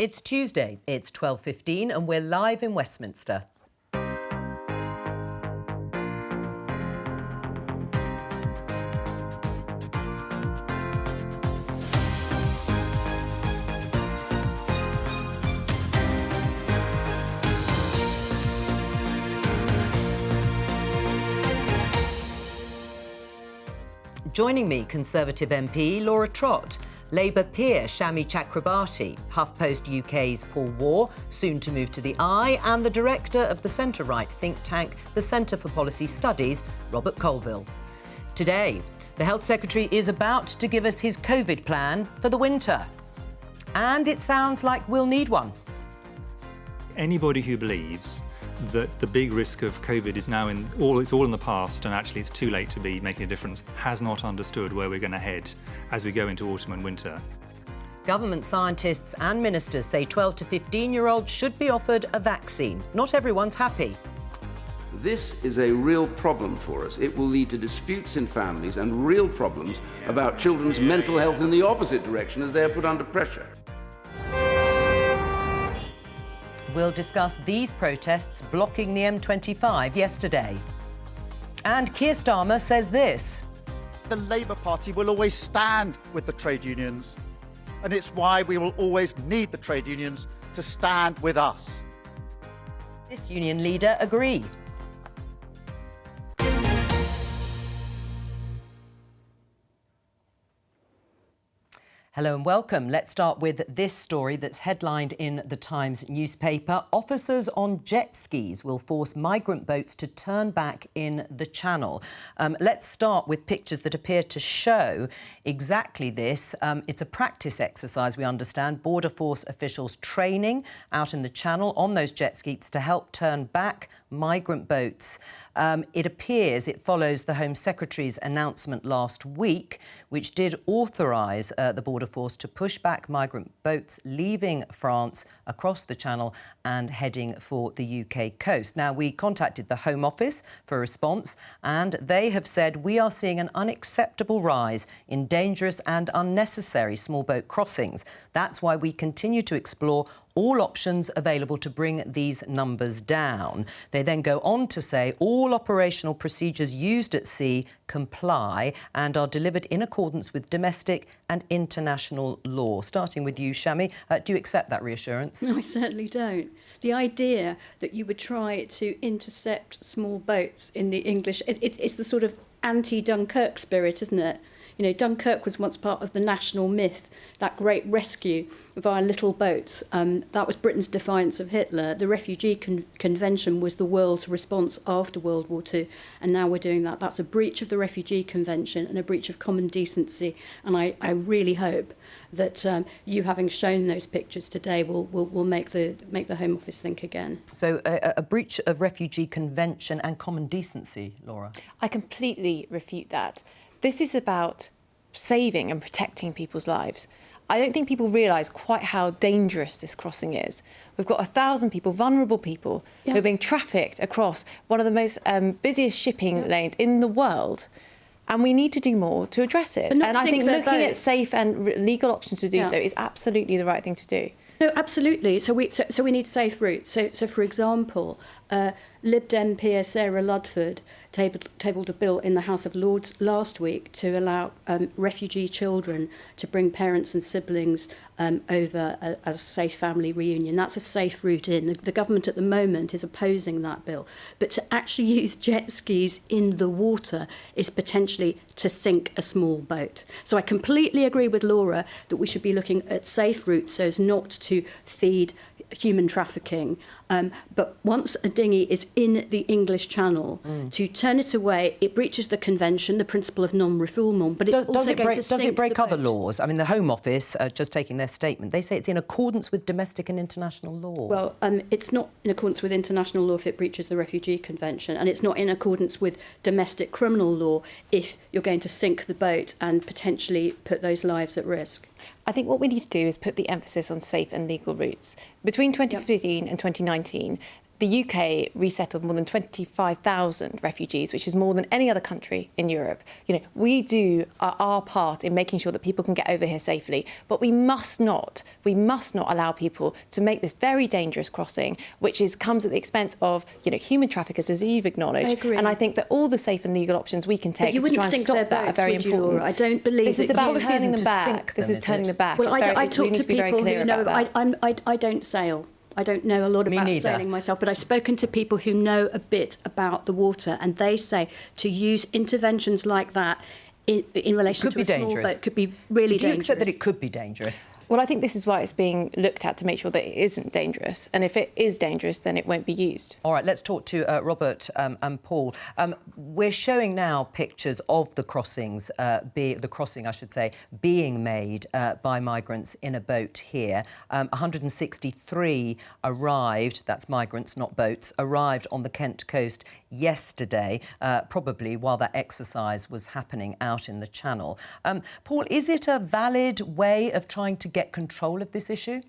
It's Tuesday, it's 12:15 and we're live in Westminster. Joining me, Conservative MP Laura Trott, Labour peer Shami Chakrabarti, HuffPost UK's Paul Waugh, soon to move to the Eye, and the director of the centre-right think tank, the Centre for Policy Studies, Robert Colville. Today, the Health Secretary is about to give us his COVID plan for the winter. And it sounds like we'll need one. Anybody who believes that the big risk of COVID is now it's all in the past and actually it's too late to be making a difference has not understood where we're going to head as we go into autumn and winter. Government scientists and ministers say 12 to 15-year-olds should be offered a vaccine. Not everyone's happy. This is a real problem for us. It will lead to disputes in families and real problems about children's mental health in the opposite direction as they are put under pressure. We'll discuss these protests blocking the M25 yesterday. And Keir Starmer says this. The Labour Party will always stand with the trade unions, and it's why we will always need the trade unions to stand with us. This union leader agree. Hello and welcome. Let's start with this story that's headlined in the Times newspaper. Officers on jet skis will force migrant boats to turn back in the Channel. Let's start with pictures that appear to show exactly this. It's a practice exercise, we understand. Border Force officials training out in the Channel on those jet skis to help turn back migrant boats. It follows the Home Secretary's announcement last week, which did authorise the Border Force to push back migrant boats leaving France across the Channel and heading for the UK coast. Now, we contacted the Home Office for a response, and they have said we are seeing an unacceptable rise in dangerous and unnecessary small boat crossings. That's why we continue to explore all options available to bring these numbers down. They then go on to say all operational procedures used at sea comply and are delivered in accordance with domestic and international law. Starting with you, Shami, do you accept that reassurance? No, I certainly don't. The idea that you would try to intercept small boats in the English, it's the sort of anti-Dunkirk spirit, isn't it? You know, Dunkirk was once part of the national myth, that great rescue via little boats. That was Britain's defiance of Hitler. The Refugee Convention was the world's response after World War II, and now we're doing that. That's a breach of the Refugee Convention and a breach of common decency, and I really hope that you, having shown those pictures today, will make the Home Office think again. So a breach of Refugee Convention and common decency, Laura? I completely refute that. This is about saving and protecting people's lives. I don't think people realise quite how dangerous this crossing is. We've got 1,000 people, vulnerable people, who are being trafficked across one of the most busiest shipping lanes in the world. And we need to do more to address it. And I think looking at safe and legal options to do so is absolutely the right thing to do. No, absolutely. So we need safe routes. So for example, Lib Dem peer Sarah Ludford tabled a bill in the House of Lords last week to allow refugee children to bring parents and siblings over as a safe family reunion. That's a safe route in. The government at the moment is opposing that bill. But to actually use jet skis in the water is potentially to sink a small boat. So I completely agree with Laura that we should be looking at safe routes so as not to feed human trafficking. But once a dinghy is in the English Channel, to turn it away, it breaches the convention, the principle of non-refoulement, but it's also going to sink Does it break the other boat. laws? I mean, the Home Office, just taking their statement, they say it's in accordance with domestic and international law. Well, it's not in accordance with international law if it breaches the Refugee Convention, and it's not in accordance with domestic criminal law if you're going to sink the boat and potentially put those lives at risk. I think what we need to do is put the emphasis on safe and legal routes. Between 2015 and 2019, the UK resettled more than 25,000 refugees, which is more than any other country in Europe. You know, we do our part in making sure that people can get over here safely, but we must not allow people to make this very dangerous crossing, which comes at the expense of, you know, human traffickers, as you've acknowledged. I agree. And I think that all the safe and legal options we can take to try and stop that are very important. Laura? I don't believe this is about turning them back. Them, this is turning them back. Well, I talk need to to be very people clear who know. about that. I don't sail. I don't know a lot about sailing myself, but I've spoken to people who know a bit about the water, and they say to use interventions like that in relation to a small boat could be really dangerous. Do you accept that it could be dangerous? Well, I think this is why it's being looked at, to make sure that it isn't dangerous. And if it is dangerous, then it won't be used. All right, let's talk to Robert and Paul. We're showing now pictures of the crossings, the crossing, I should say, being made by migrants in a boat here. 163 arrived, that's migrants, not boats, arrived on the Kent coast yesterday, probably while that exercise was happening out in the Channel. Paul, is it a valid way of trying to get control of this issue?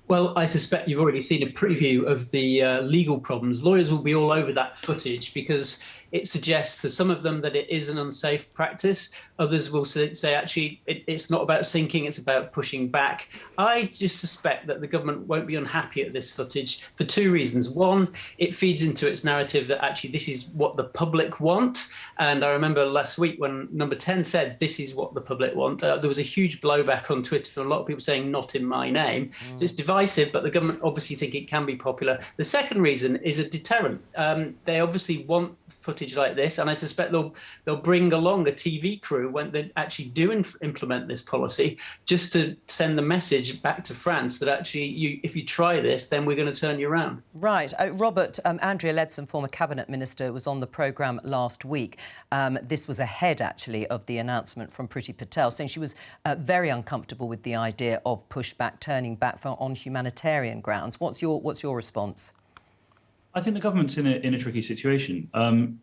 Well, I suspect you've already seen a preview of the legal problems. Lawyers will be all over that footage because it suggests to some of them that it is an unsafe practice. Others will say, actually, it's not about sinking, it's about pushing back. I just suspect that the government won't be unhappy at this footage for two reasons. One, it feeds into its narrative that actually this is what the public want. And I remember last week when Number 10 said this is what the public want, there was a huge blowback on Twitter from a lot of people saying not in my name. So it's divisive, but the government obviously think it can be popular. The second reason is a deterrent. They obviously want footage like this, and I suspect they'll bring along a TV crew when they actually do implement this policy, just to send the message back to France that actually, if you try this, then we're going to turn you around. Right. Robert, Andrea Leadsom, former Cabinet Minister, was on the programme last week. This was ahead, actually, of the announcement from Priti Patel, saying she was very uncomfortable with the idea of pushback, turning back on humanitarian grounds. What's your response? I think the government's in a tricky situation.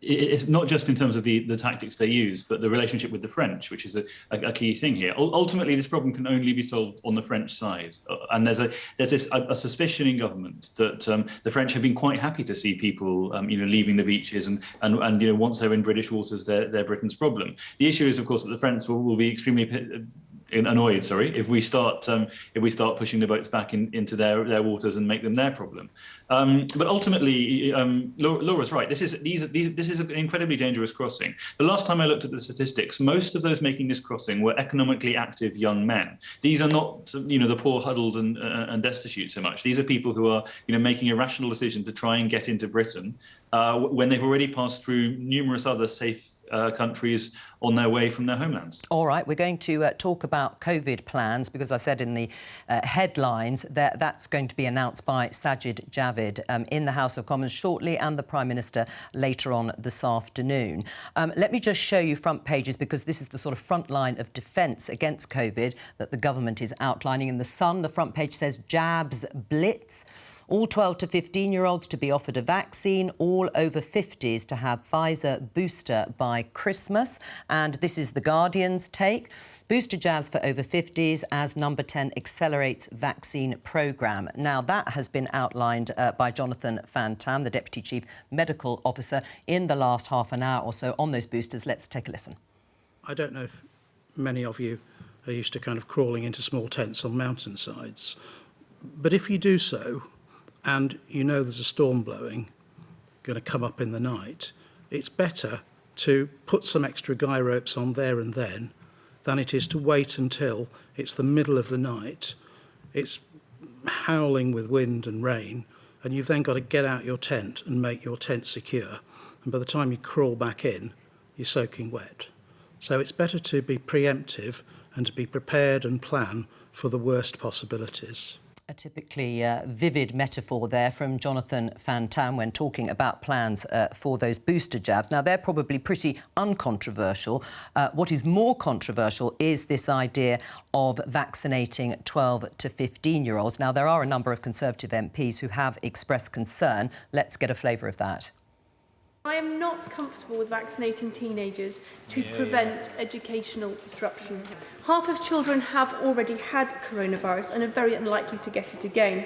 It's not just in terms of the tactics they use, but the relationship with the French, which is a key thing here. Ultimately, this problem can only be solved on the French side, and there's a suspicion in government that the French have been quite happy to see people, leaving the beaches, and once they're in British waters, they're Britain's problem. The issue is, of course, that the French will be extremely annoyed, if we start pushing the boats back into their waters and make them their problem. But ultimately, Laura's right. This is an incredibly dangerous crossing. The last time I looked at the statistics, most of those making this crossing were economically active young men. These are not, the poor, huddled and destitute so much. These are people who are, making a rational decision to try and get into Britain when they've already passed through numerous other safe countries on their way from their homelands. All right, we're going to talk about COVID plans, because I said in the headlines that that's going to be announced by Sajid Javid in the House of Commons shortly, and the Prime Minister later on this afternoon. Let me just show you front pages, because this is the sort of front line of defence against COVID that the government is outlining. In The Sun, the front page says jabs blitz. All 12 to 15-year-olds to be offered a vaccine, all over 50s to have Pfizer booster by Christmas. And this is The Guardian's take. Booster jabs for over 50s as Number 10 accelerates vaccine programme. Now, that has been outlined by Jonathan Van Tam, the Deputy Chief Medical Officer, in the last half an hour or so on those boosters. Let's take a listen. I don't know if many of you are used to kind of crawling into small tents on mountainsides, but if you do so, and there's a storm blowing, going to come up in the night, it's better to put some extra guy ropes on there and then than it is to wait until it's the middle of the night, it's howling with wind and rain, and you've then got to get out your tent and make your tent secure. And by the time you crawl back in, you're soaking wet. So it's better to be preemptive and to be prepared and plan for the worst possibilities. A typically vivid metaphor there from Jonathan Van Tam when talking about plans for those booster jabs. Now, they're probably pretty uncontroversial. What is more controversial is this idea of vaccinating 12 to 15-year-olds. Now, there are a number of Conservative MPs who have expressed concern. Let's get a flavour of that. I am not comfortable with vaccinating teenagers to prevent educational disruption. Half of children have already had coronavirus and are very unlikely to get it again.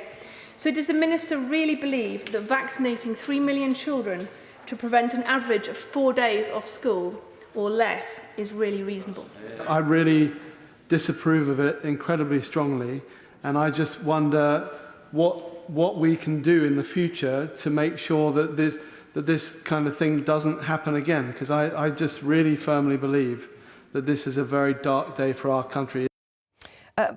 So does the Minister really believe that vaccinating 3 million children to prevent an average of 4 days off school or less is really reasonable? I really disapprove of it incredibly strongly, and I just wonder what we can do in the future to make sure that this kind of thing doesn't happen again, because I just really firmly believe that this is a very dark day for our country.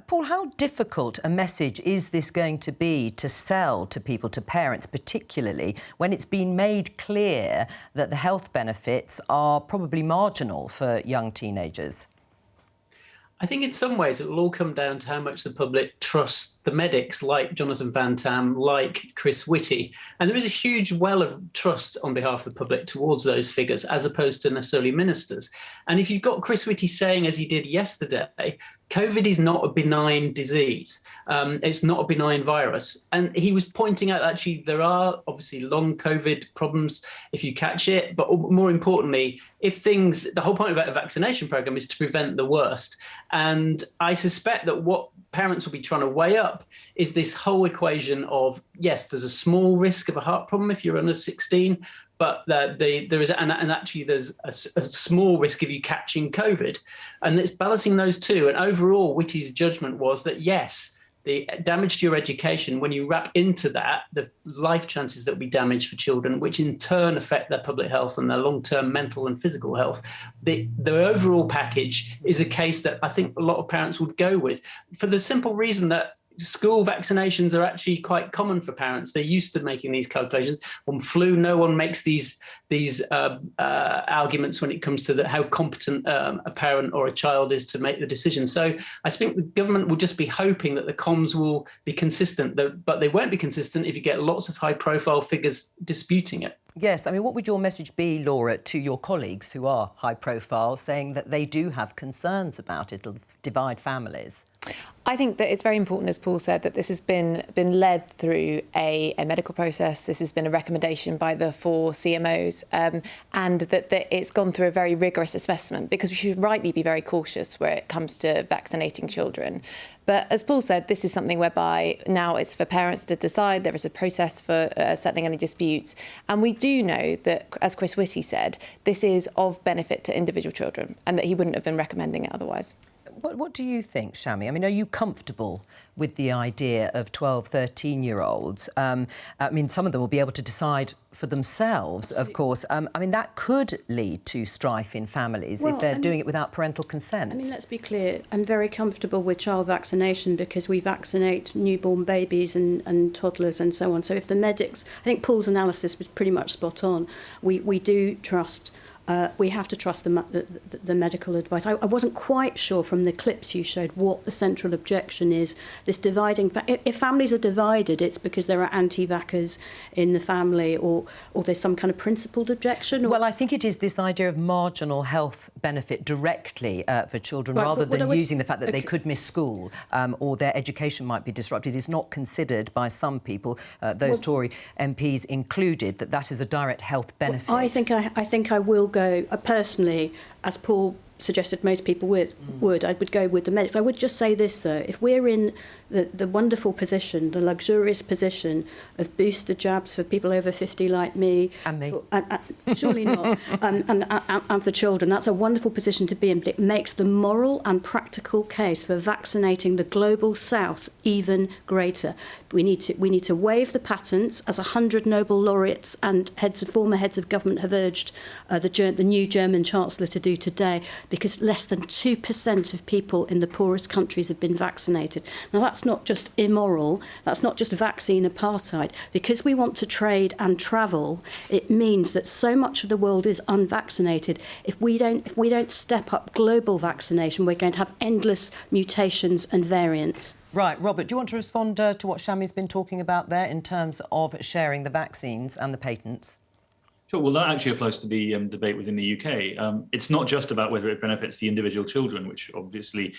Paul, how difficult a message is this going to be to sell to people, to parents particularly, when it's been made clear that the health benefits are probably marginal for young teenagers? I think in some ways it will all come down to how much the public trusts the medics like Jonathan Van Tam, like Chris Whitty. And there is a huge well of trust on behalf of the public towards those figures, as opposed to necessarily ministers. And if you've got Chris Whitty saying, as he did yesterday, COVID is not a benign disease. It's not a benign virus. And he was pointing out, actually, there are obviously long COVID problems if you catch it. But more importantly, the whole point about a vaccination program is to prevent the worst. And I suspect that what parents will be trying to weigh up is this whole equation of, yes, there's a small risk of a heart problem if you're under 16, but there is, and actually there's a small risk of you catching COVID. And it's balancing those two. And overall, Whitty's judgment was that, yes, the damage to your education, when you wrap into that, the life chances that will be damaged for children, which in turn affect their public health and their long-term mental and physical health, the overall package is a case that I think a lot of parents would go with, for the simple reason that school vaccinations are actually quite common for parents. They're used to making these calculations. On flu, no one makes these arguments when it comes to how competent a parent or a child is to make the decision. So I think the government will just be hoping that the comms will be consistent, but they won't be consistent if you get lots of high-profile figures disputing it. Yes, I mean, what would your message be, Laura, to your colleagues who are high-profile, saying that they do have concerns about it, it'll divide families? I think that it's very important, as Paul said, that this has been led through a medical process. This has been a recommendation by the 4 CMOs, and that it's gone through a very rigorous assessment, because we should rightly be very cautious where it comes to vaccinating children. But as Paul said, this is something whereby now it's for parents to decide. There is a process for settling any disputes. And we do know that, as Chris Whitty said, this is of benefit to individual children, and that he wouldn't have been recommending it otherwise. What do you think, Shami? I mean, are you comfortable with the idea of 12, 13-year-olds? I mean, some of them will be able to decide for themselves, of course. I mean, that could lead to strife in families if they're doing it without parental consent. I mean, let's be clear. I'm very comfortable with child vaccination because we vaccinate newborn babies and toddlers and so on. So if the medics... I think Paul's analysis was pretty much spot on. We do trust... we have to trust the medical advice. I wasn't quite sure from the clips you showed what the central objection is. This dividing... If families are divided, it's because there are anti-vaxxers in the family, or there's some kind of principled objection? Well, I think it is this idea of marginal health benefit directly for children, rather than using the fact that they could miss school or their education might be disrupted. Is not considered by some people, those Tory MPs included, that is a direct health benefit. Well, I think I will go personally, as Paul suggested most people would, I would go with the medics. I would just say this, though. If we're in the wonderful position, the luxurious position of booster jabs for people over 50 like me... And me. Surely not. And for children, that's a wonderful position to be in. But it makes the moral and practical case for vaccinating the global south even greater. We need to waive the patents, as 100 Nobel laureates and former heads of government have urged the new German Chancellor to do today, because less than 2% of people in the poorest countries have been vaccinated. Now, that's not just immoral, that's not just vaccine apartheid. Because we want to trade and travel, it means that so much of the world is unvaccinated. If we don't step up global vaccination, we're going to have endless mutations and variants. Right, Robert, do you want to respond to what Shami's been talking about there in terms of sharing the vaccines and the patents? Sure. Well, that actually applies to the debate within the UK. It's not just about whether it benefits the individual children, which obviously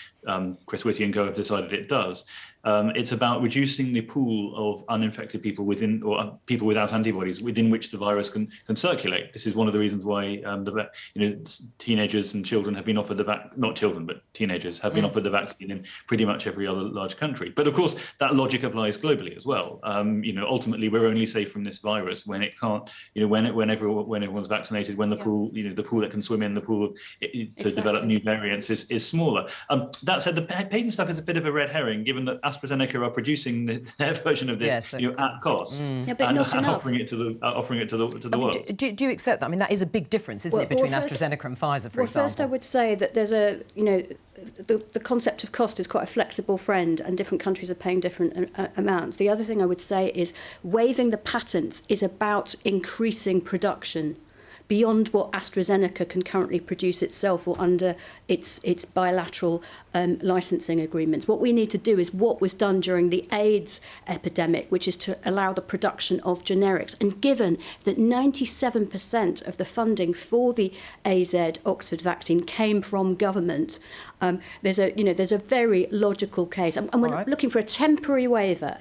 Chris Whitty and Gove have decided it does. It's about reducing the pool of uninfected people within, or people without antibodies within which the virus can circulate. This is one of the reasons why teenagers and children have been offered not children, but teenagers have been offered the vaccine in pretty much every other large country. But of course, that logic applies globally as well. Ultimately, we're only safe from this virus when it can't, when everyone's vaccinated, when the pool, the pool that can swim in, the pool to develop new variants is smaller. That said, the patent stuff is a bit of a red herring, given that AstraZeneca are producing their version of this at cost, but not enough. offering it to the world. Do you accept that? I mean, that is a big difference, isn't it, between AstraZeneca and Pfizer, for example? First I would say that there's the concept of cost is quite a flexible friend, and different countries are paying different amounts. The other thing I would say is waiving the patents is about increasing production beyond what AstraZeneca can currently produce itself or under its bilateral licensing agreements. What we need to do is what was done during the AIDS epidemic, which is to allow the production of generics. And given that 97% of the funding for the AZ Oxford vaccine came from government, there's a very logical case. And we're looking for a temporary waiver.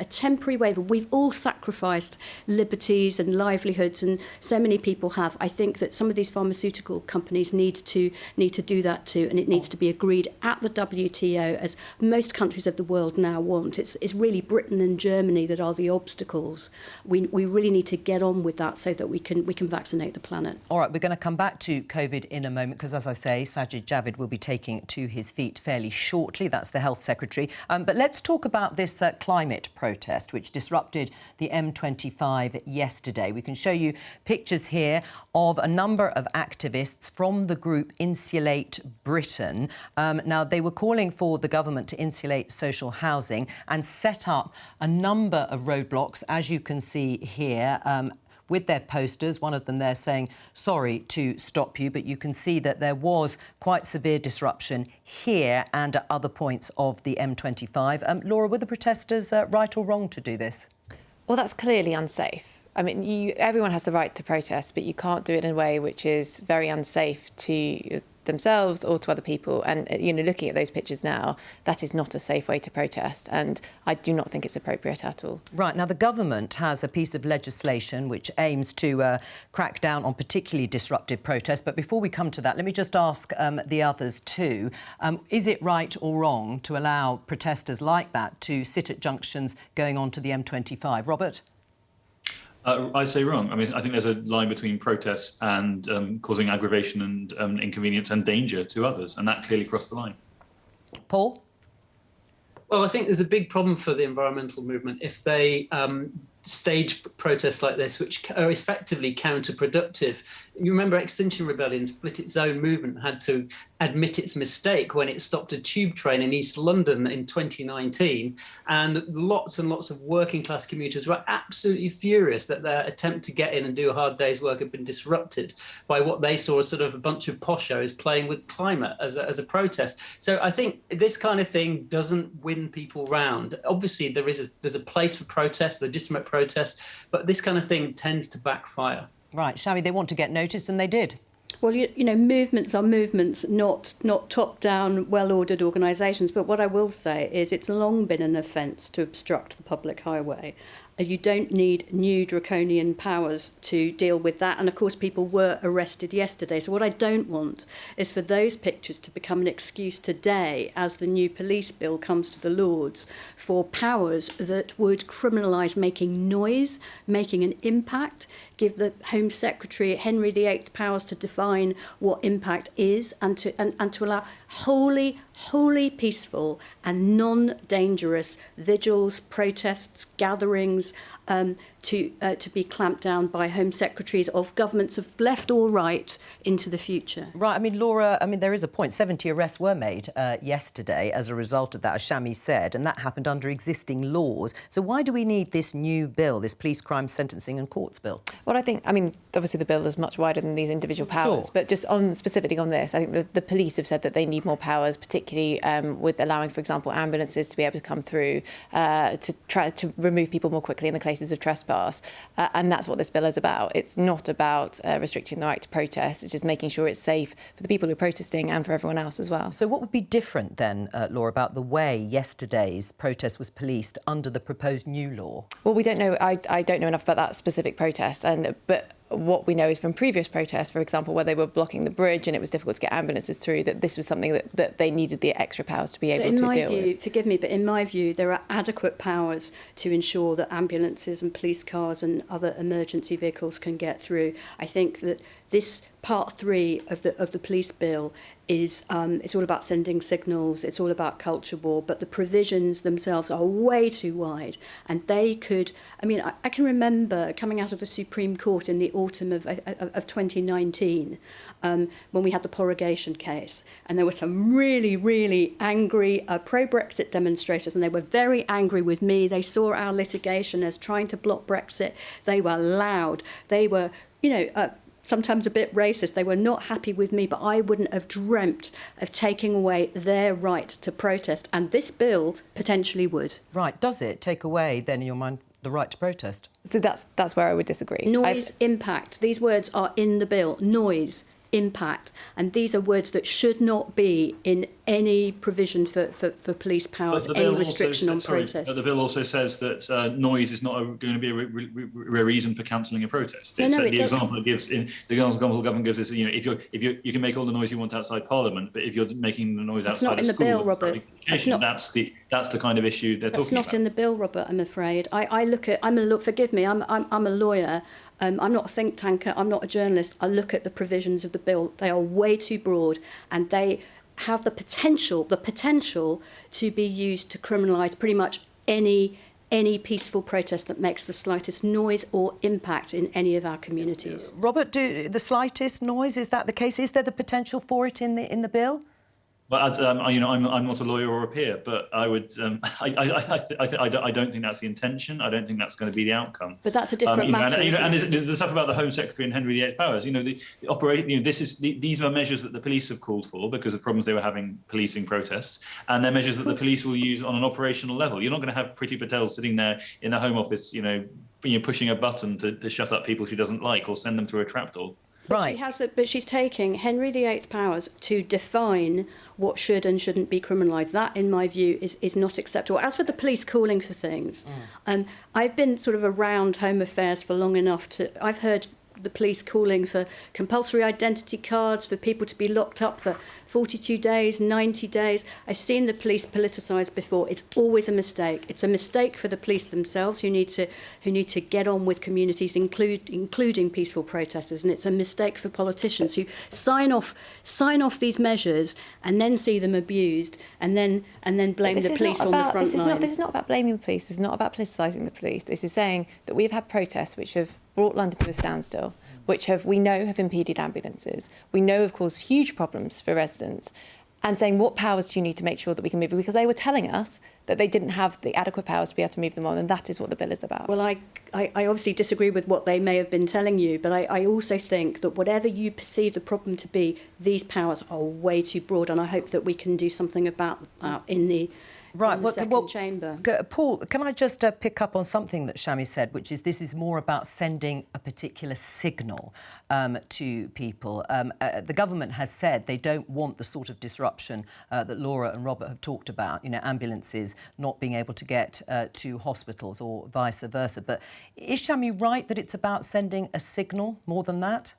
We've all sacrificed liberties and livelihoods, and so many people have. I think that some of these pharmaceutical companies need to do that too, and it needs to be agreed at the WTO, as most countries of the world now want. It's really Britain and Germany that are the obstacles. We really need to get on with that so that we can vaccinate the planet. All right, we're going to come back to COVID in a moment because, as I say, Sajid Javid will be taking to his feet fairly shortly. That's the Health Secretary. But let's talk about this climate protest, which disrupted the M25 yesterday. We can show you pictures here of a number of activists from the group Insulate Britain. Now, they were calling for the government to insulate social housing and set up a number of roadblocks, as you can see here, with their posters, one of them there saying, sorry to stop you, but you can see that there was quite severe disruption here and at other points of the M25. Laura, were the protesters right or wrong to do this? Well, that's clearly unsafe. I mean, everyone has the right to protest, but you can't do it in a way which is very unsafe to themselves or to other people. And, looking at those pictures now, that is not a safe way to protest. And I do not think it's appropriate at all. Right. Now, the government has a piece of legislation which aims to crack down on particularly disruptive protests. But before we come to that, let me just ask the others too. Is it right or wrong to allow protesters like that to sit at junctions going on to the M25? Robert? I'd say wrong. I mean, I think there's a line between protest and causing aggravation and inconvenience and danger to others, and that clearly crossed the line. Paul? Well, I think there's a big problem for the environmental movement if they stage protests like this, which are effectively counterproductive. You remember Extinction Rebellion split its own movement, had to admit its mistake when it stopped a tube train in East London in 2019. And lots of working class commuters were absolutely furious that their attempt to get in and do a hard day's work had been disrupted by what they saw as sort of a bunch of poshos playing with climate as a protest. So I think this kind of thing doesn't win people round. Obviously, there's a place for protest, legitimate protest, but this kind of thing tends to backfire. Right, Shami, they want to get noticed, and they did. Well, movements are movements, not top-down, well-ordered organisations. But what I will say is it's long been an offence to obstruct the public highway. You don't need new draconian powers to deal with that. And, of course, people were arrested yesterday. So what I don't want is for those pictures to become an excuse today, as the new police bill comes to the Lords, for powers that would criminalise making noise, making an impact, give the Home Secretary Henry VIII powers to define what impact is, and to allow wholly peaceful and non-dangerous vigils, protests, gatherings to be clamped down by Home Secretaries of governments of left or right into the future. Right, I mean, Laura, there is a point. 70 arrests were made yesterday as a result of that, as Shami said, and that happened under existing laws. So why do we need this new bill, this Police Crime Sentencing and Courts Bill? Well, I think, obviously the bill is much wider than these individual powers, Sure. but just specifically on this, I think the police have said that they need more powers, particularly with allowing, for example, ambulances to be able to come through to try to remove people more quickly quickly in the cases of trespass. And that's what this bill is about. It's not about restricting the right to protest. It's just making sure it's safe for the people who are protesting and for everyone else as well. So what would be different then, Laura, about the way yesterday's protest was policed under the proposed new law? Well, we don't know. I don't know enough about that specific protest, but what we know is from previous protests, for example, where they were blocking the bridge and it was difficult to get ambulances through, that this was something that they needed the extra powers to be able to deal with. Forgive me, but in my view, there are adequate powers to ensure that ambulances and police cars and other emergency vehicles can get through. I think that this part 3 of the police bill is it's all about sending signals, it's all about culture war, but the provisions themselves are way too wide, and they could. I mean, I can remember coming out of the Supreme Court in the autumn of 2019 when we had the prorogation case, and there were some really, really angry pro-Brexit demonstrators, and they were very angry with me. They saw our litigation as trying to block Brexit. They were loud. They were, sometimes a bit racist. They were not happy with me, but I wouldn't have dreamt of taking away their right to protest. And this bill potentially would. Right. Does it take away, then, in your mind, the right to protest? So that's where I would disagree. Noise, impact. These words are in the bill. Noise, impact. And these are words that should not be in any provision for police powers, any restriction on protest. But the bill also says that noise is not going to be a reason for cancelling a protest. The example it gives, the government gives is, if you can make all the noise you want outside Parliament, but if you're making the noise outside of school, bill, Robert. That's the kind of issue they're talking about. That's not in the bill, Robert. I'm afraid. Forgive me. I'm a lawyer. I'm not a think tanker. I'm not a journalist. I look at the provisions of the bill. They are way too broad, and they have the potential to be used to criminalise pretty much any peaceful protest that makes the slightest noise or impact in any of our communities. Robert, the slightest noise, is that the case? Is there the potential for it in the bill? Well, as I'm not a lawyer or a peer, but I would. I don't think that's the intention. I don't think that's going to be the outcome. But that's a different matter. And the stuff about the Home Secretary and Henry VIII powers. These are measures that the police have called for because of problems they were having policing protests, and they're measures that the police will use on an operational level. You're not going to have Priti Patel sitting there in the Home Office, pushing a button to shut up people she doesn't like or send them through a trapdoor. Right. But she's taking Henry VIII powers to define what should and shouldn't be criminalised. That, in my view, is not acceptable. As for the police calling for things, I've been sort of around Home Affairs for long enough I've heard the police calling for compulsory identity cards for people to be locked up for 42 days, 90 days. I've seen the police politicised before. It's always a mistake. It's a mistake for the police themselves who need to get on with communities, including peaceful protesters, and it's a mistake for politicians who sign off these measures and then see them abused and then blame the police on the front line. This is not about blaming the police. This is not about politicising the police. This is saying that we've had protests which have brought London to a standstill, which we know have impeded ambulances. We know have caused huge problems for residents, and saying what powers do you need to make sure that we can move them? Because they were telling us that they didn't have the adequate powers to be able to move them on, and that is what the bill is about. Well, I obviously disagree with what they may have been telling you, but I also think that whatever you perceive the problem to be, these powers are way too broad, and I hope that we can do something about that in the second chamber. Paul, can I just pick up on something that Shami said, which is this is more about sending a particular signal to people. The government has said they don't want the sort of disruption that Laura and Robert have talked about, ambulances not being able to get to hospitals or vice versa. But is Shami right that it's about sending a signal more than that?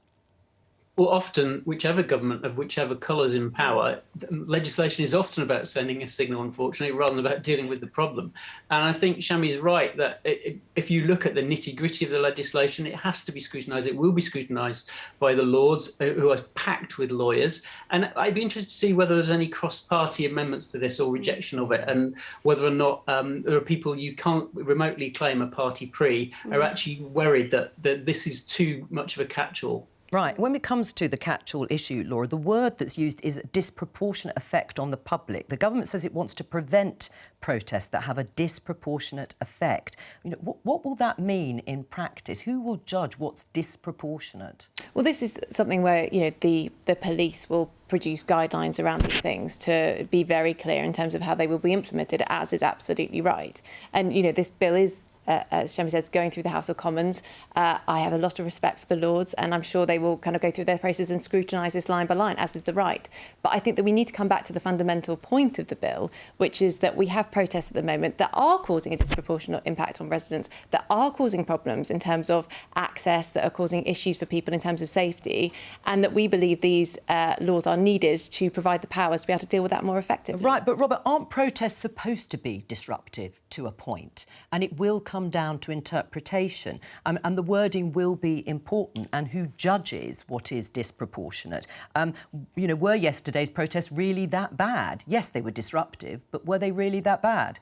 Well, often, whichever government of whichever colour's in power, legislation is often about sending a signal, unfortunately, rather than about dealing with the problem. And I think Shami's right that if you look at the nitty-gritty of the legislation, it has to be scrutinised. It will be scrutinised by the Lords, who are packed with lawyers. And I'd be interested to see whether there's any cross-party amendments to this or rejection of it, and whether or not there are people you can't remotely claim a party pre are actually worried that this is too much of a catch-all. Right. When it comes to the catch-all issue, Laura, the word that's used is disproportionate effect on the public. The government says it wants to prevent protests that have a disproportionate effect. What will that mean in practice? Who will judge what's disproportionate? Well, this is something where, the police will produce guidelines around these things to be very clear in terms of how they will be implemented, as is absolutely right. And, this bill is as Shami says, going through the House of Commons. I have a lot of respect for the Lords, and I'm sure they will kind of go through their process and scrutinise this line by line, as is the right. But I think that we need to come back to the fundamental point of the bill, which is that we have protests at the moment that are causing a disproportionate impact on residents, that are causing problems in terms of access, that are causing issues for people in terms of safety, and that we believe these laws are needed to provide the powers to be able to deal with that more effectively. Right, but Robert, aren't protests supposed to be disruptive to a point? And it will come down to interpretation, and the wording will be important, and who judges what is disproportionate. You know, were yesterday's protests really that bad? Yes, they were disruptive, but were they really that bad?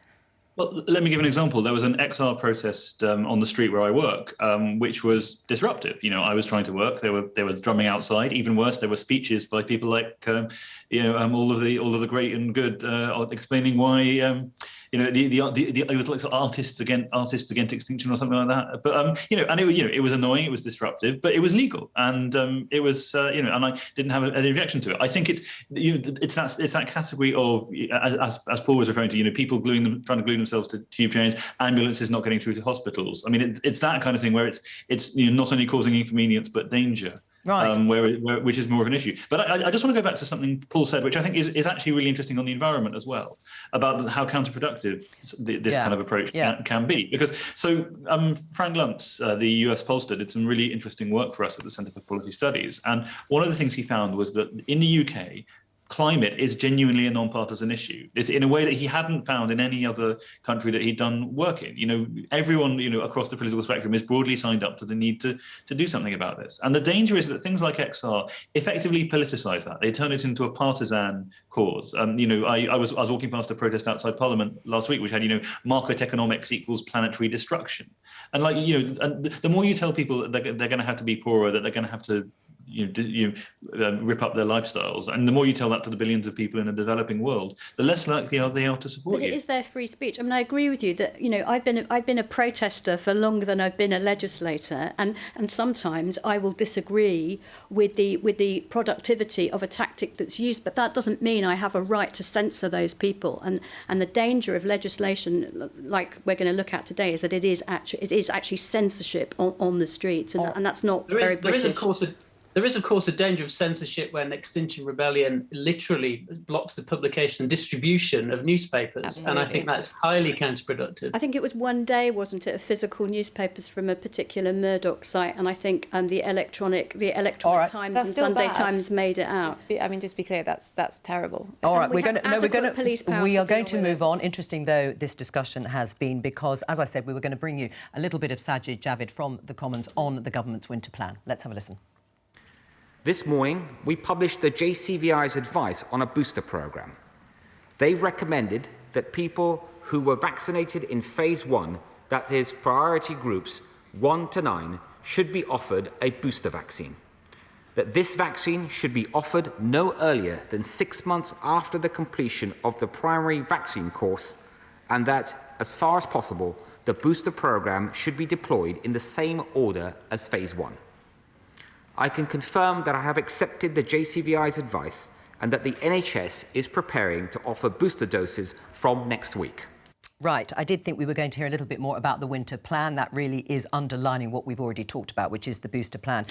Well, let me give an example. There was an XR protest on the street where I work, which was disruptive. You know, I was trying to work. There was drumming outside. Even worse, there were speeches by people like, all of the great and good, explaining why. It was like artists against extinction or something like that. But it was annoying. It was disruptive, but it was legal, and it was and I didn't have any objection to it. I think it's that category of, as Paul was referring to, people trying to glue themselves to tube chains, ambulances not getting through to hospitals. I mean, it's that kind of thing where it's not only causing inconvenience but danger. Right. Which is more of an issue. But I just want to go back to something Paul said, which I think is actually really interesting on the environment as well, about how counterproductive this kind of approach can be. Because Frank Luntz, the US pollster, did some really interesting work for us at the Centre for Policy Studies. And one of the things he found was that in the UK, climate is genuinely a non-partisan issue. It's in a way that he hadn't found in any other country that he'd done work in. Everyone, across the political spectrum is broadly signed up to the need to do something about this. And the danger is that things like XR effectively politicise that. They turn it into a partisan cause. I was walking past a protest outside Parliament last week, which had, market economics equals planetary destruction. And the more you tell people that they're going to have to be poorer, that they're going to have to rip up their lifestyles, and the more you tell that to the billions of people in the developing world, the less likely they are to support you. But it is their free speech. I mean, I agree with you that I've been a protester for longer than I've been a legislator, and sometimes I will disagree with the productivity of a tactic that's used, but that doesn't mean I have a right to censor those people. And the danger of legislation like we're going to look at today is that it is actually censorship on the streets, and that's not very British. There is, of course, a danger of censorship when Extinction Rebellion literally blocks the publication and distribution of newspapers. Absolutely. And I think that's highly counterproductive. I think it was one day, wasn't it, of physical newspapers from a particular Murdoch site, and I think the electronic Times and Sunday Times made it out. Just be clear, that's terrible. All right, we are going to move on. Interesting though this discussion has been, because, as I said, we were going to bring you a little bit of Sajid Javid from the Commons on the government's winter plan. Let's have a listen. This morning, we published the JCVI's advice on a booster programme. They've recommended that people who were vaccinated in phase 1, that is, priority groups 1 to 9, should be offered a booster vaccine. That this vaccine should be offered no earlier than 6 months after the completion of the primary vaccine course, and that, as far as possible, the booster programme should be deployed in the same order as phase 1. I can confirm that I have accepted the JCVI's advice and that the NHS is preparing to offer booster doses from next week. Right, I did think we were going to hear a little bit more about the winter plan. That really is underlining what we've already talked about, which is the booster plan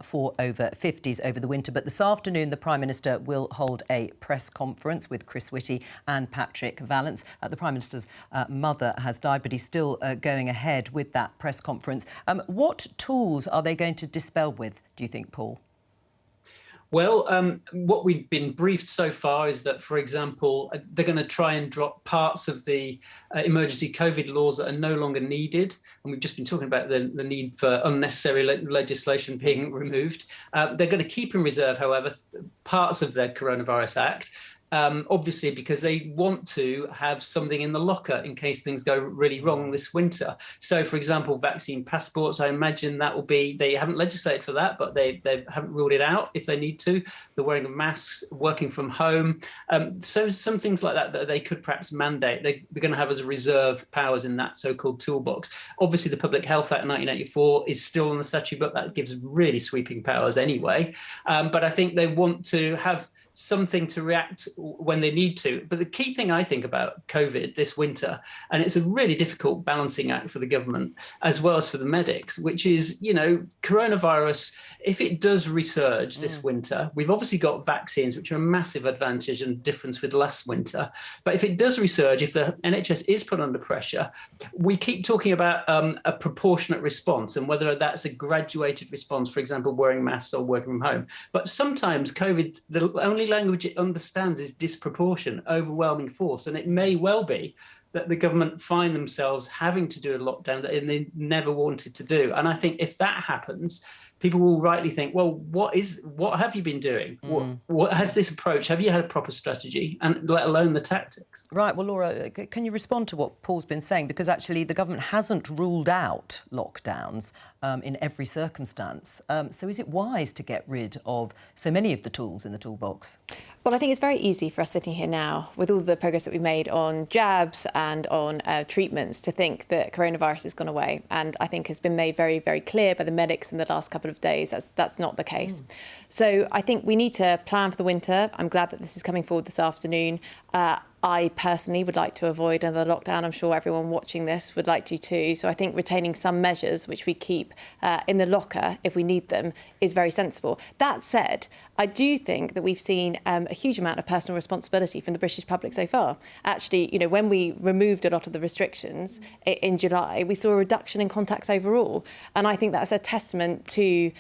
for over 50s over the winter. But this afternoon, the Prime Minister will hold a press conference with Chris Whitty and Patrick Vallance. The Prime Minister's mother has died, but he's still going ahead with that press conference. What tools are they going to dispel with, do you think, Paul? Well, what we've been briefed so far is that, for example, they're going to try and drop parts of the emergency COVID laws that are no longer needed. And we've just been talking about the need for unnecessary legislation being removed. They're going to keep in reserve, however, parts of their Coronavirus Act. Obviously, because they want to have something in the locker in case things go really wrong this winter. So, for example, vaccine passports, I imagine that will be, they haven't legislated for that, but they haven't ruled it out if they need to. The wearing of masks, working from home. So some things like that they could perhaps mandate. They're going to have as a reserve powers in that so-called toolbox. Obviously, the Public Health Act 1984 is still on the statute book. That gives really sweeping powers anyway. But I think they want to have something to react when they need to. But the key thing I think about COVID this winter, and it's a really difficult balancing act for the government as well as for the medics, which is, you know, coronavirus, if it does resurge this winter, we've obviously got vaccines, which are a massive advantage and difference with last winter. But if it does resurge, if the NHS is put under pressure, we keep talking about a proportionate response and whether that's a graduated response, for example, wearing masks or working from home. But sometimes COVID, the only language it understands is disproportion, overwhelming force. And it may well be that the government find themselves having to do a lockdown that they never wanted to do. And I think if that happens, people will rightly think, well, what have you been doing? What has this approach? Have you had a proper strategy? And let alone the tactics. Right. Well, Laura, can you respond to what Paul's been saying? Because actually the government hasn't ruled out lockdowns in every circumstance. So is it wise to get rid of so many of the tools in the toolbox? Well, I think it's very easy for us sitting here now, with all the progress that we've made on jabs and on treatments, to think that coronavirus has gone away. And I think has been made very, very clear by the medics in the last couple of days that's not the case. So I think we need to plan for the winter. I'm glad that this is coming forward this afternoon. I personally would like to avoid another lockdown. I'm sure everyone watching this would like to too. So I think retaining some measures which we keep in the locker if we need them is very sensible. That said, I do think that we've seen a huge amount of personal responsibility from the British public so far. Actually, you know, when we removed a lot of the restrictions in July, we saw a reduction in contacts overall. And I think that's a testament to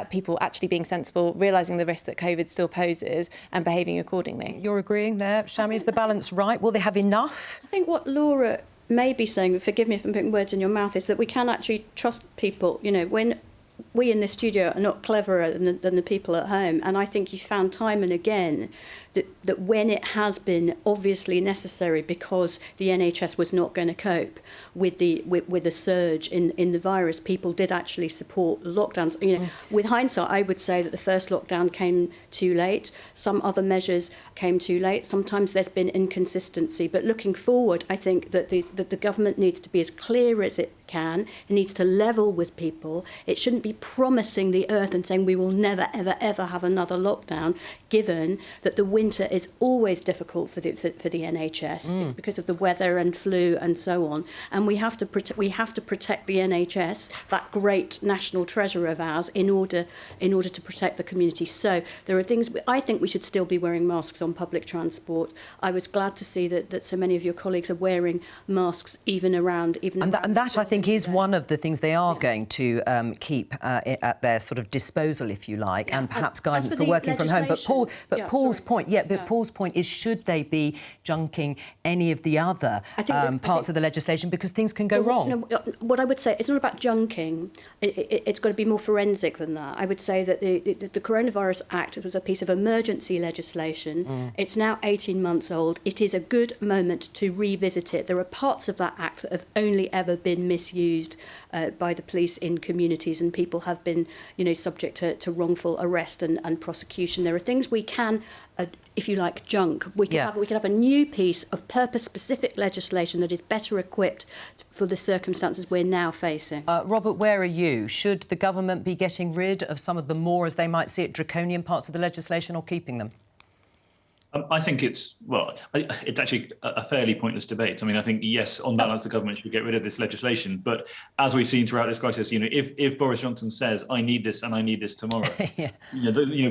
people actually being sensible, realising the risk that COVID still poses and behaving accordingly. You're agreeing there, Shami? Is the balance right? Will they have enough? I think what Laura may be saying, forgive me if I'm putting words in your mouth, is that we can actually trust people. You know, when we in the studio are not cleverer than the people at home, and I think you found time and again that when it has been obviously necessary because the NHS was not going to cope with the surge in the virus, people did actually support lockdowns. You know, with hindsight, I would say that the first lockdown came too late. Some other measures came too late. Sometimes there's been inconsistency. But looking forward, I think that the government needs to be as clear as it can. It needs to level with people. It shouldn't be promising the earth and saying we will never, ever, ever have another lockdown, given that the winter is always difficult for the NHS because of the weather and flu and so on. And we have to protect the NHS, that great national treasure of ours, in order to protect the community. So there are things. I think we should still be wearing masks on public transport. I was glad to see that so many of your colleagues are wearing masks even around. And that I think is one of the things they are going to keep at their sort of disposal, if you like, and perhaps guidance for working from home. But Paul's point is, should they be junking any of the other parts of the legislation, because things can go wrong? No, what I would say, it's not about junking. It's got to be more forensic than that. I would say that the Coronavirus Act was a piece of emergency legislation. It's now 18 months old. It is a good moment to revisit it. There are parts of that act that have only ever been misused by the police in communities, and people have been, you know, subject to wrongful arrest and prosecution. There are things we can, if you like, junk. We can have a new piece of purpose-specific legislation that is better equipped for the circumstances we're now facing. Robert, where are you? Should the government be getting rid of some of the more, as they might see it, draconian parts of the legislation, or keeping them? I think it's actually a fairly pointless debate. I mean, I think, yes, on balance, the government should get rid of this legislation. But as we've seen throughout this crisis, you know, if Boris Johnson says, I need this and I need this tomorrow,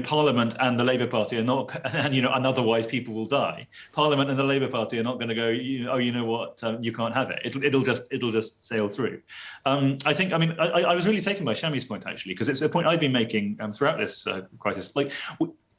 Parliament and the Labour Party are not, and otherwise people will die. Parliament and the Labour Party are not going to go, you know what, you can't have it. It'll just sail through. I was really taken by Shami's point, actually, because it's a point I've been making throughout this crisis. Like,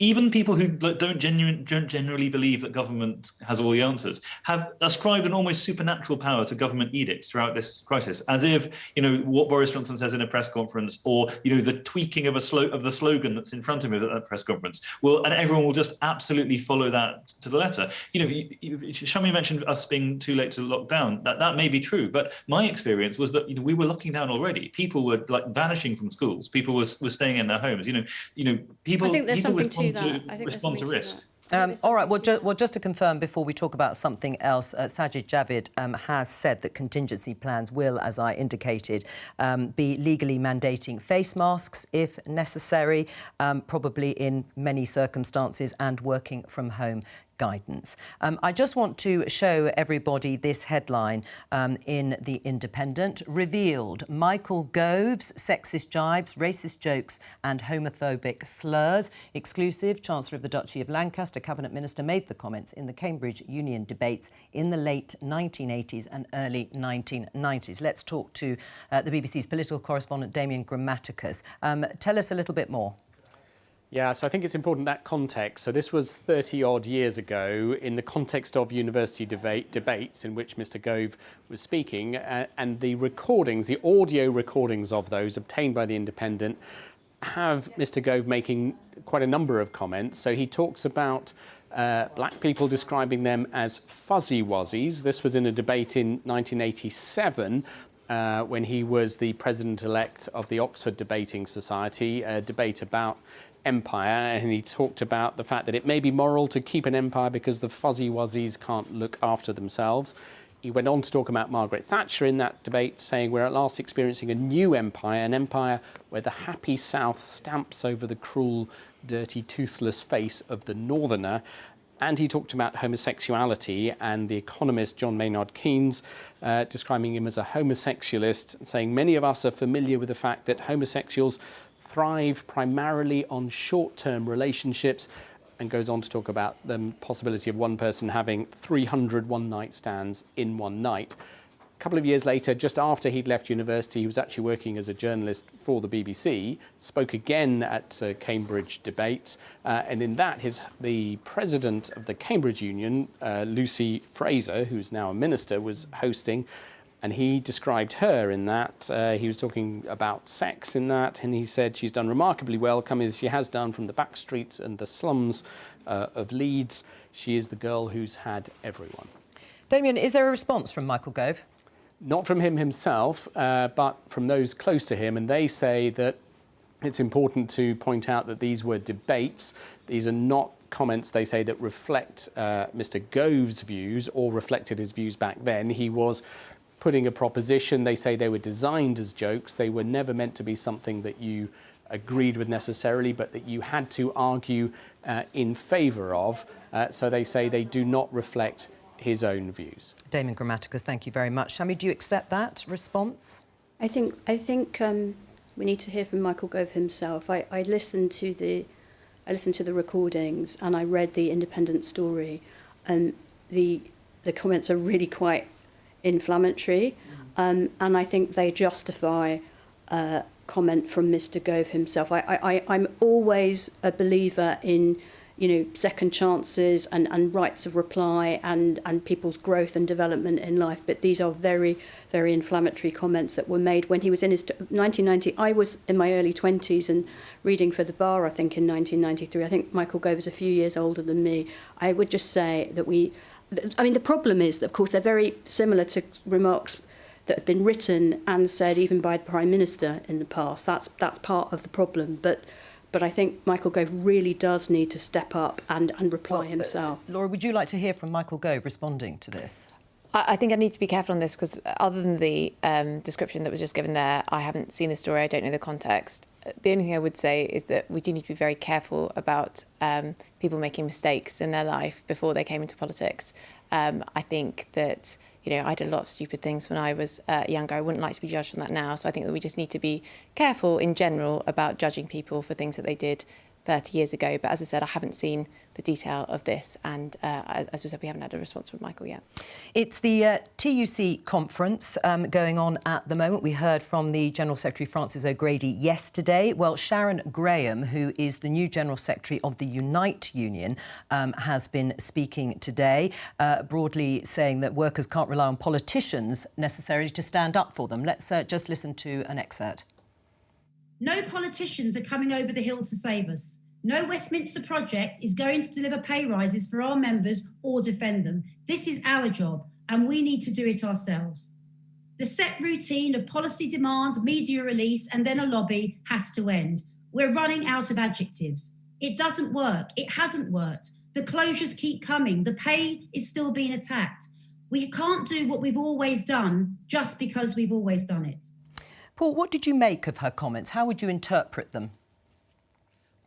even people who don't generally believe that government has all the answers have ascribed an almost supernatural power to government edicts throughout this crisis, as if, you know, what Boris Johnson says in a press conference, or, you know, the tweaking of the slogan that's in front of him at that press conference, and everyone will just absolutely follow that to the letter. You know, Shami mentioned us being too late to lock down. That may be true, but my experience was that, you know, we were locking down already. People were vanishing from schools. People were staying in their homes. You know, people. I think there's something to respond to risk. All right, well, just to confirm before we talk about something else, Sajid Javid has said that contingency plans will, as I indicated, be legally mandating face masks if necessary, probably in many circumstances, and working from home. guidance. I just want to show everybody this headline in The Independent. Revealed: Michael Gove's sexist jibes, racist jokes and homophobic slurs. Exclusive: Chancellor of the Duchy of Lancaster, Cabinet Minister, made the comments in the Cambridge Union debates in the late 1980s and early 1990s. Let's talk to the BBC's political correspondent Damien Grammaticus. Tell us a little bit more. Yeah, so I think it's important that context. So this was 30-odd years ago in the context of university debates in which Mr Gove was speaking, and the recordings, the audio recordings of those obtained by The Independent have Mr Gove making quite a number of comments. So he talks about black people, describing them as fuzzy wuzzies. This was in a debate in 1987 when he was the president-elect of the Oxford Debating Society, a debate about empire, and he talked about the fact that it may be moral to keep an empire because the fuzzy wuzzies can't look after themselves. He went on to talk about Margaret Thatcher in that debate, saying we're at last experiencing a new empire, an empire where the happy South stamps over the cruel, dirty, toothless face of the Northerner. And he talked about homosexuality, and the economist John Maynard Keynes describing him as a homosexualist, saying many of us are familiar with the fact that homosexuals thrive primarily on short-term relationships, and goes on to talk about the possibility of one person having 300 one-night stands in one night. A couple of years later, just after he'd left university, he was actually working as a journalist for the BBC, spoke again at Cambridge debates, and in that, the president of the Cambridge Union, Lucy Fraser, who's now a minister, was hosting. And he described her in that. He was talking about sex in that, and he said she's done remarkably well, coming as she has done from the back streets and the slums of Leeds. She is the girl who's had everyone. Damien, is there a response from Michael Gove? Not from him himself, but from those close to him, and they say that it's important to point out that these were debates. These are not comments, they say, that reflect Mr Gove's views or reflected his views back then. He was putting a proposition. They say they were designed as jokes. They were never meant to be something that you agreed with necessarily, but that you had to argue in favour of. So they say they do not reflect his own views. Damien Grammaticus, thank you very much. Shami, do you accept that response? I think we need to hear from Michael Gove himself. I listened to the recordings and I read the Independent story, and the comments are really quite inflammatory, and I think they justify comment from Mr Gove himself. I'm always a believer in, second chances and rights of reply and people's growth and development in life, but these are very, very inflammatory comments that were made when he was in his 1990. I was in my early 20s and reading for the bar, I think, in 1993. I think Michael Gove is a few years older than me. I would just say that the problem is that, of course, they're very similar to remarks that have been written and said even by the Prime Minister in the past. That's part of the problem. But I think Michael Gove really does need to step up and reply himself. Laura, would you like to hear from Michael Gove responding to this? I think I need to be careful on this because other than the description that was just given there, I haven't seen the story, I don't know the context. The only thing I would say is that we do need to be very careful about people making mistakes in their life before they came into politics. I think that, I did a lot of stupid things when I was younger. I wouldn't like to be judged on that now. So I think that we just need to be careful in general about judging people for things that they did 30 years ago. But as I said, I haven't seen the detail of this. And as we said, we haven't had a response from Michael yet. It's the TUC conference going on at the moment. We heard from the General Secretary, Francis O'Grady, yesterday. Well, Sharon Graham, who is the new General Secretary of the Unite Union, has been speaking today, broadly saying that workers can't rely on politicians necessarily to stand up for them. Let's just listen to an excerpt. No politicians are coming over the hill to save us. No Westminster project is going to deliver pay rises for our members or defend them. This is our job, and we need to do it ourselves. The set routine of policy demand, media release, and then a lobby has to end. We're running out of adjectives. It doesn't work. It hasn't worked. The closures keep coming. The pay is still being attacked. We can't do what we've always done just because we've always done it. Paul, what did you make of her comments? How would you interpret them?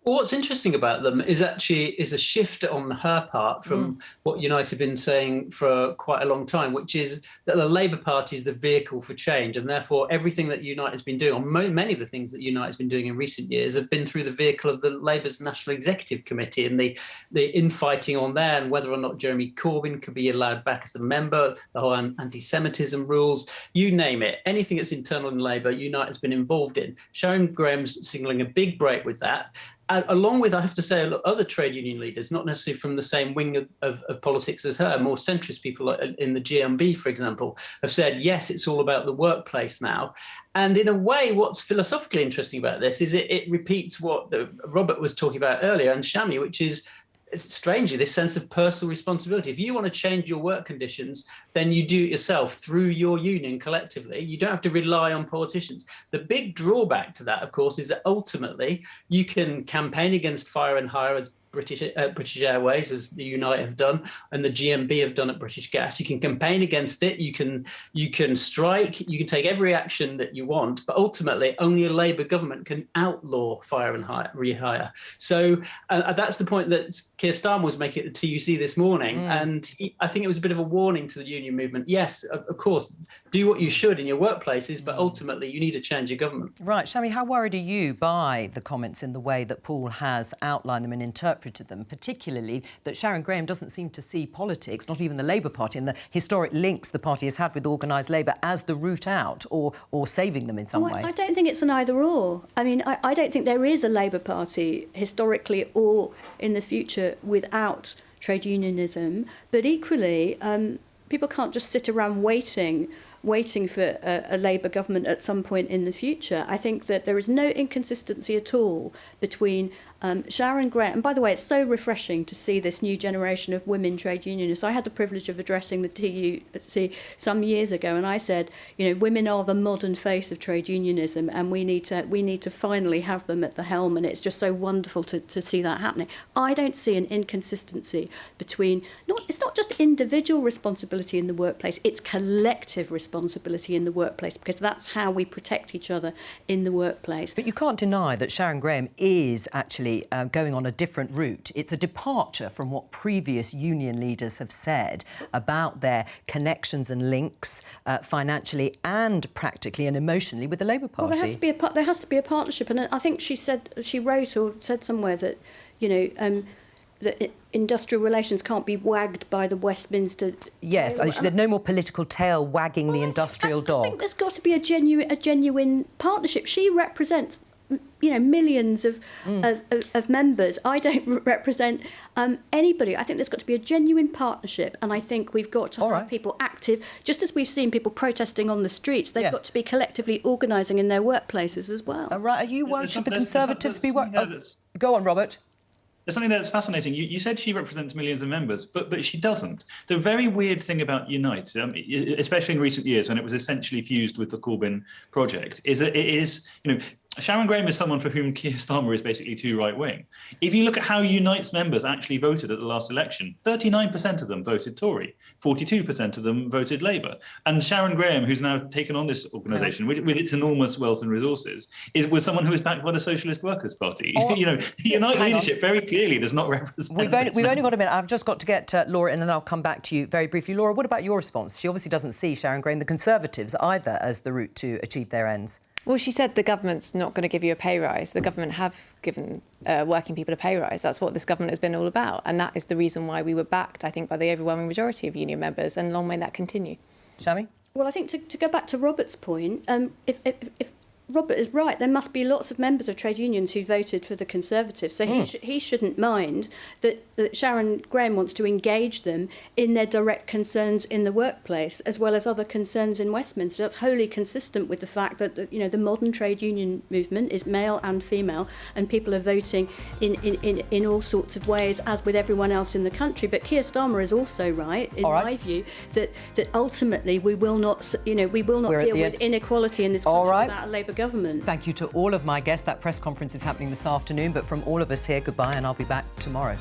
Well, what's interesting about them is a shift on her part from what Unite have been saying for quite a long time, which is that the Labour Party is the vehicle for change, and therefore everything that Unite has been doing, or many of the things that Unite has been doing in recent years, have been through the vehicle of the Labour's National Executive Committee and the infighting on there, and whether or not Jeremy Corbyn could be allowed back as a member, the whole anti-Semitism rules, you name it, anything that's internal in Labour, Unite has been involved in. Sharon Grahams signalling a big break with that. Along with, I have to say, other trade union leaders, not necessarily from the same wing of politics as her, more centrist people in the GMB, for example, have said, yes, it's all about the workplace now. And in a way, what's philosophically interesting about this is it repeats what Robert was talking about earlier, and Shami, which is, strangely, this sense of personal responsibility. If you want to change your work conditions, then you do it yourself through your union collectively. You don't have to rely on politicians. The big drawback to that, of course, is that ultimately you can campaign against fire and hire as British Airways, as the Unite have done, and the GMB have done at British Gas. You can campaign against it. You can strike. You can take every action that you want. But ultimately, only a Labour government can outlaw fire and rehire. So that's the point that Keir Starmer was making at the TUC this morning. And I think it was a bit of a warning to the union movement. Yes, of course, do what you should in your workplaces, but ultimately you need to change your government. Right, Shami, how worried are you by the comments in the way that Paul has outlined them and interpreted them, particularly that Sharon Graham doesn't seem to see politics, not even the Labour Party, and the historic links the party has had with organised Labour as the route out or saving them in some way? I don't think it's an either or. I mean, I don't think there is a Labour Party historically or in the future without trade unionism, but equally people can't just sit around waiting for a Labour government at some point in the future. I think that there is no inconsistency at all between Sharon Graham, and by the way, it's so refreshing to see this new generation of women trade unionists. I had the privilege of addressing the TUC some years ago, and I said, you know, women are the modern face of trade unionism, and we need to finally have them at the helm, and it's just so wonderful to see that happening. I don't see an inconsistency between, it's not just individual responsibility in the workplace, it's collective responsibility in the workplace, because that's how we protect each other in the workplace. But you can't deny that Sharon Graham is actually going on a different route. It's a departure from what previous union leaders have said about their connections and links financially and practically and emotionally with the Labour Party. Well, there has to be a partnership, and I think she wrote or said somewhere that, you know, that industrial relations can't be wagged by the Westminster. Yes, she said no more political tail wagging the industrial dog. I think there's got to be a genuine partnership. She represents, you know, millions of members. I don't represent anybody. I think there's got to be a genuine partnership, and I think we've got to have people active, just as we've seen people protesting on the streets. They've got to be collectively organising in their workplaces as well. Right, are you worried? Should the Conservatives be worried? Go on, Robert. There's something that's fascinating. You said she represents millions of members, but she doesn't. The very weird thing about Unite, especially in recent years when it was essentially fused with the Corbyn project, is that it is, you know, Sharon Graham is someone for whom Keir Starmer is basically too right-wing. If you look at how Unite's members actually voted at the last election, 39% of them voted Tory, 42% of them voted Labour. And Sharon Graham, who's now taken on this organisation with its enormous wealth and resources, was someone who was backed by the Socialist Workers' Party. You know, the Unite leadership very clearly does not represent... We've only got a minute. I've just got to get Laura in, and then I'll come back to you very briefly. Laura, what about your response? She obviously doesn't see Sharon Graham, the Conservatives, either as the route to achieve their ends. Well, she said the government's not going to give you a pay rise. The government have given working people a pay rise. That's what this government has been all about. And that is the reason why we were backed, I think, by the overwhelming majority of union members. And long may that continue. Shami? Well, I think to go back to Robert's point, if Robert is right, there must be lots of members of trade unions who voted for the Conservatives. So he shouldn't mind that Sharon Graham wants to engage them in their direct concerns in the workplace, as well as other concerns in Westminster. That's wholly consistent with the fact that, you know, the modern trade union movement is male and female, and people are voting in all sorts of ways, as with everyone else in the country. But Keir Starmer is also right, in my view, that ultimately we will not, you know, deal with inequality in this country without a Labour government. Thank you to all of my guests. That press conference is happening this afternoon, but from all of us here, goodbye, and I'll be back tomorrow.